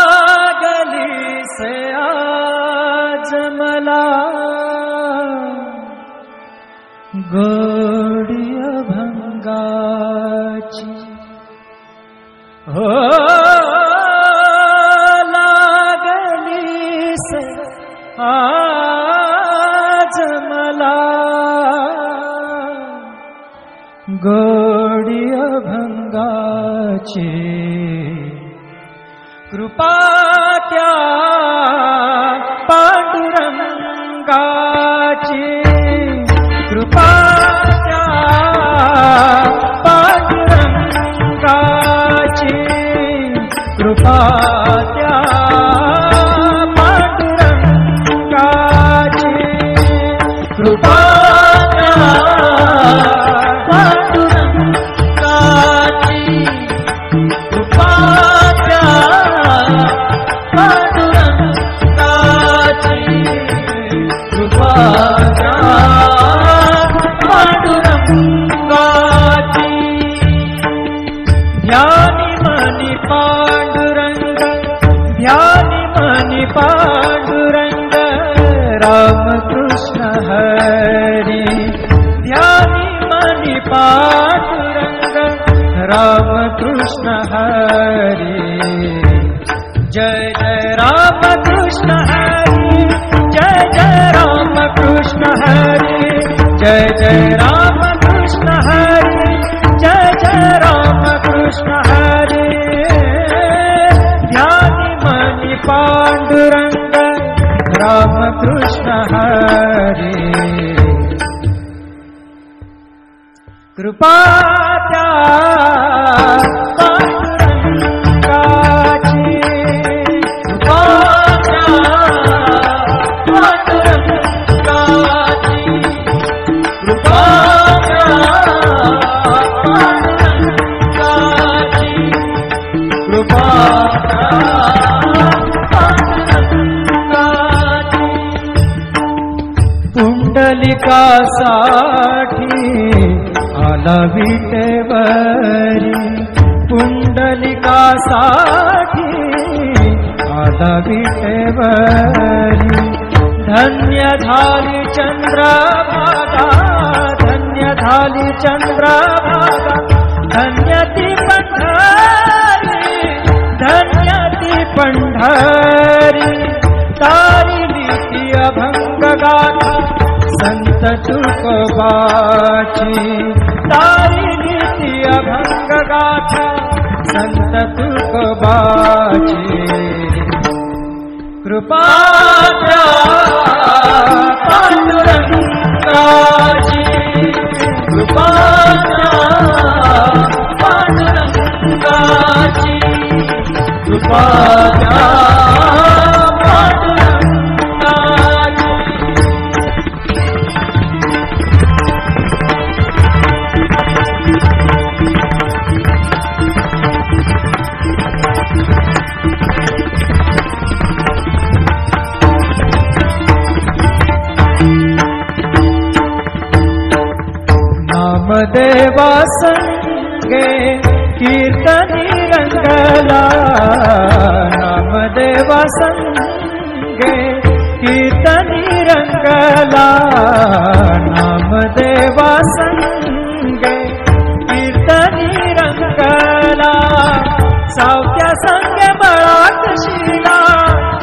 लागली से आज मला गोडी अभंगाची हो लागली से आज मला गोडी अभंगाची कृपा त्या पांडुरंगाची कृपा त्या पांडुरंगाची कृपा त्या पांडुरंगाची कृपा त्या पांडुरंगाची कृपा पांडुरंग राम कृष्ण हरी ध्यानी मनी पांडुरंग राम कृष्ण हरी जय जय राम कृष्ण हरी जय जय राम कृष्ण हरी जय जय राम कृष्ण हरी जय जय राम कृष्ण हरी ध्यानी मनी पांडुरंग राम कृष्ण हरी कृपा त्या पांडुरंगाची कृपा त्या पांडुरंगाची कृपा त्या पांडुरंगाची कृपा पुंडलिकासाठी आला विटेवरी पुंडलिकासाठी आला विटेवरी धन्य झाली चंद्रभागा धन्य झाली चंद्रभागा धन्य ती पंढरी धन्य ती पंढरी तारिली ती अभंग गाथा संत तुकोबाची तारिली ती अभंग गाथा संत तुकोबाची कृपा त्या पांडुरंगाची कृपा त्या पांडुरंगाची कृपा त्या नामदेवा संगे कीर्तनी रंगला नामदेवा संगे कीर्तनी रंगला नामदेवा संगे कीर्तनी रंगला सावत्या संगे बळात शिला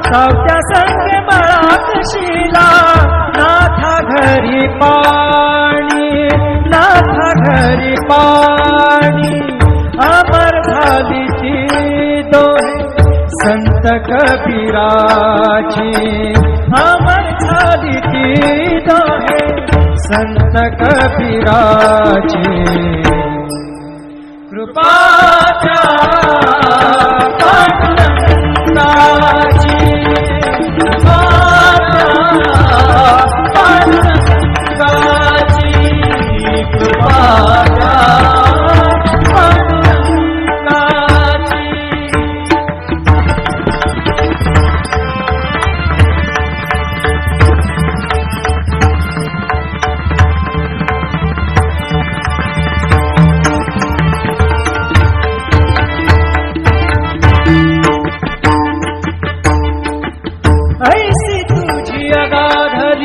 सावत्या संगे बळात शिला नाथा घरी पाणी नाथा घरी पाणी अमर झाली ती दोहे संत कबीराची अमर झाली ती दोहे संत कबीराची कृपा त्या पांडुरंगाची कृपा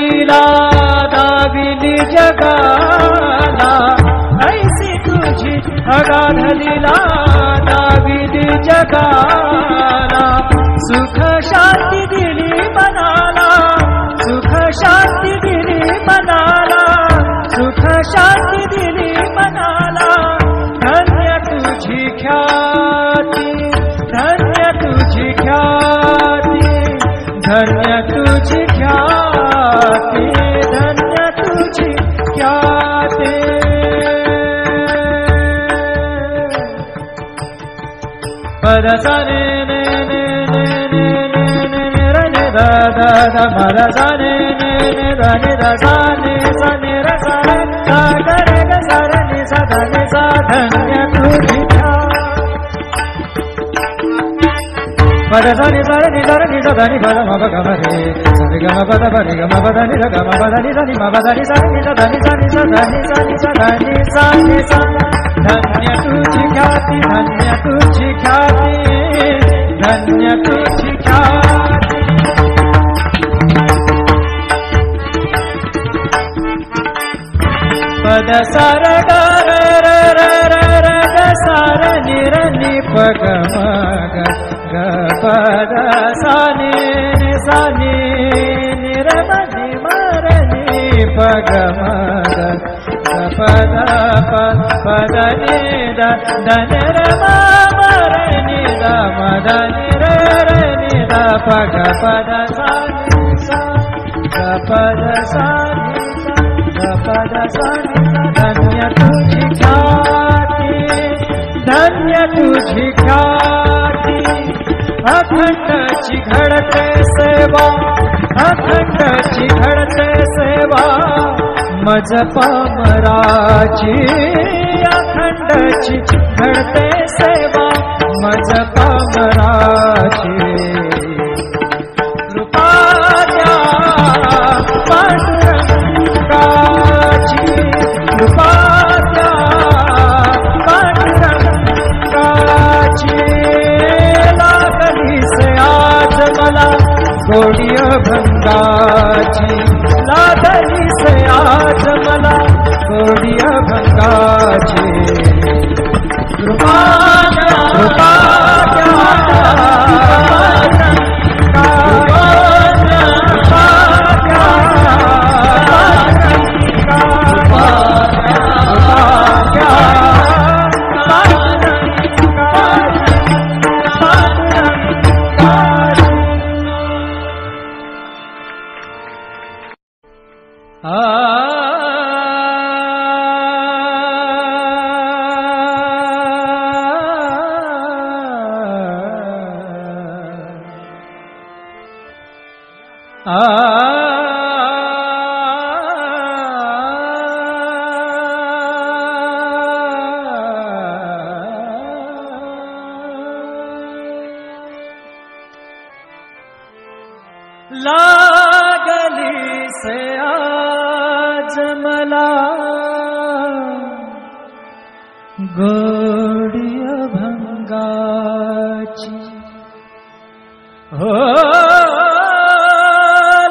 लीला दाविली जगाला, ऐसी तुझी अगाध लीला दाविली जगाला. सुख शांती दिली मनाला, सुख शांती दिली मनाला, सुख शांती दिली मनाला. धन्य तुझी ख्याती, धन्य तुझी ख्याती, धन्य तुझी ख्याती, धन्य तुझी ख्याती. पद सा ने ने ने ने ने ने ने रे ने दा दा दा मा दा सा ने ने ने दा ने दा सा ने सा ने रा सा रे सा गा रे गा सा रे ने सा धा ने सा. धन्य तुझी पद सा नि सा रे नि सा रे नि सा धा नि पद मा प ग म रे सा रे ग म प द प रे ग म प द नि र ग म प द नि सा नि मा प द नि सा नि सा धा नि सा नि सा धा नि सा नि सा धा नि सा नि सा. धन्य तुझी ख्याती, धन्य तुझी ख्याती, धन्य तुझी ख्याती. पद सा र ग र र र र र ग सा र नि र नि प ग म ग ग प द सा नि नि सा नि नि र म नि म र नि प ग म ग ग प द प प द नि द द न र म म र नि द म द नि र र नि द प ग प द सा नि सा ग प द सा नि सा ग प द सा नि. धन्य तुझी ख्याती, धन्य तुझी ख्याती. अखंडची घडते सेवा, अखंडची घडते सेवा मज पामराची. अखंडची घडते सेवा मज पामराची. कृपा द्या पांडुरंगाची, कृपा द्या पांडुरंगाची. लागली से आज मला गोडी अभंगाची, लागली से आज मला गोडी अभंगाची. कृपा द्या, कृपा द्या लागली से आज मला गोडी अभंगाची. हो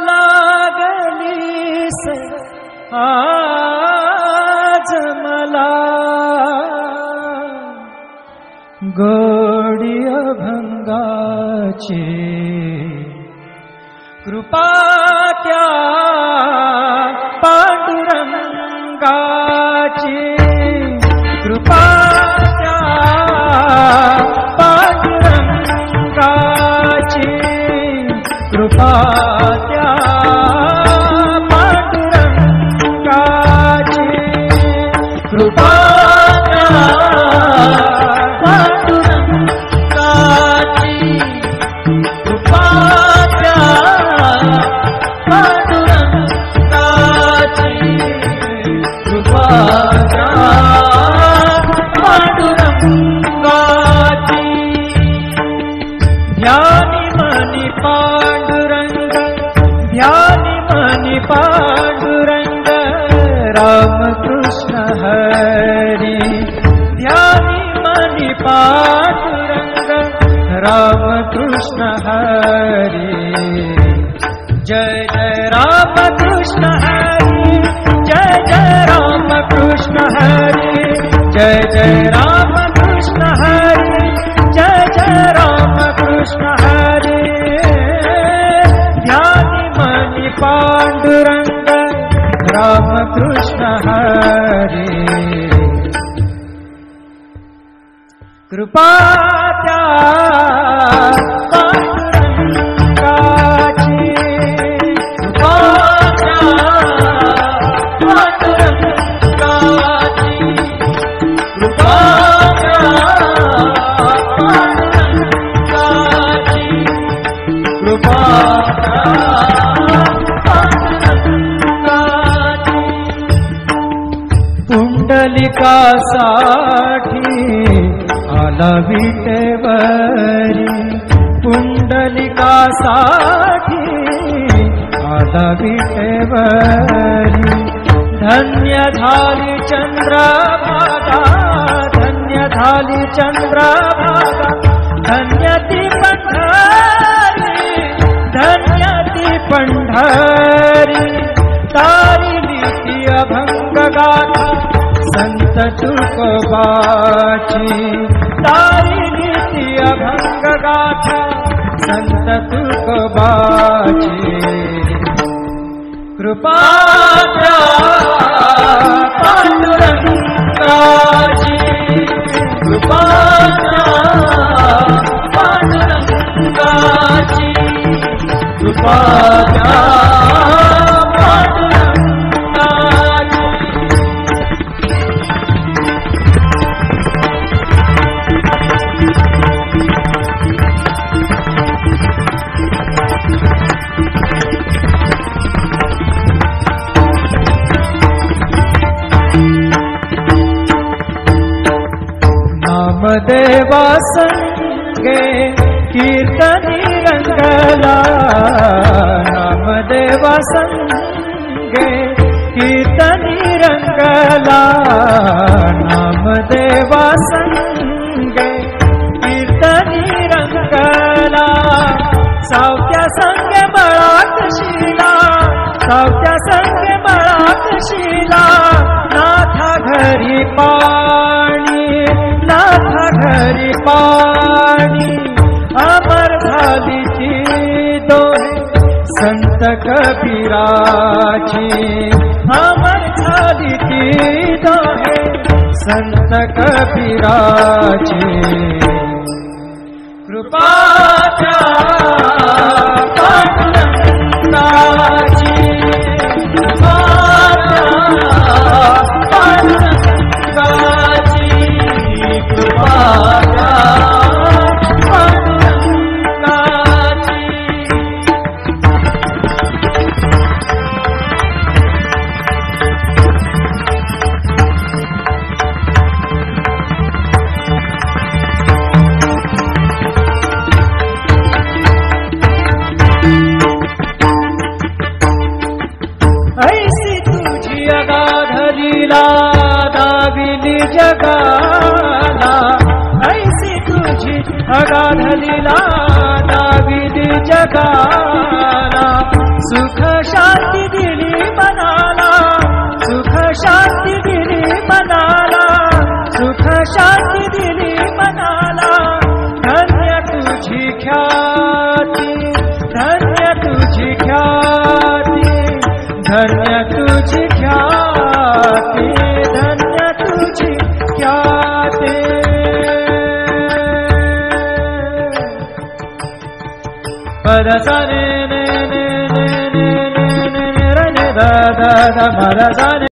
लागली से आज मला गोडी अभंगाची. कृपा त्या पांडुरंगाची, कृपा त्या पांडुरंगाची. कृपा त्या पांडुरंगाची. कृपा त्या पांडुरंगाची. कृपा ध्यानी मनी पांडुरंग, ध्यानी मनी पांडुरंग. रामकृष्ण हरी, ध्यानी मनी पांडुरंग. रामकृष्ण हरी. जय जय राम कृष्ण हरि, जय जय राम कृष्ण हरि, जय जय राम कृष्ण हरि, जय जय राम कृष्ण हरि। ध्यानि मणि पांडुरंग राम कृष्ण हरि। कृपा त्या पांडुरंगाची, कृपा त्या पांडुरंगाची, कृपा त्या पांडुरंगाची, कृपा त्या पांडुरंगाची। पुंडलिकासाठी आला विटेवरी, पुंडलिकासाठी आला विटेवरी। धन्य झाली चंद्रभागा, धन्य झाली चंद्रभागा, धन्य ती पंढरी, धन्य ती पंढरी। तारिली ती अभंग गाथा संत तुकोबाची, तारिली ती अभंग गाथा संत तुकोबाची। कृपा त्या पांडुरंगाची, कृपा त्या पांडुरंगाची, कृपा त्या नामदेवा संगे कीर्तनी रंगला, नामदेवा संगे कीर्तनी रंगला, नामदेवा संगे कीर्तनी रंगला। सावत्या संगे मळात शिला, सावत्या संगे मळात शिला। नाथा घरी पाणी, नाथा घरी पाणी, अमर झाली ती दोहे संत कबीराची, अमर झाली ती दोहे संत कबीराची। कृपा त्या पांडुरंगाची, कृपा त्या पांडुरंगाची, कृपा त्या पांडुरंगाची। ऐसी तुझी अगाध लीला दाविली जगाला, ऐसी तुझी अगाध लीला दाविली जगाला। सुख शांती दिली मनाला, सुख शांती दिली मनाला, सुख शांती दिली मनाला। धन्य तुझी ख्याती, धन्य तुझी ख्याती, धन्य तुझी ख्याती, धन्य तुझी ख्याती। पद सा ने ने ने ने ने ने ने रे दा दा दा दा, पद सा ने।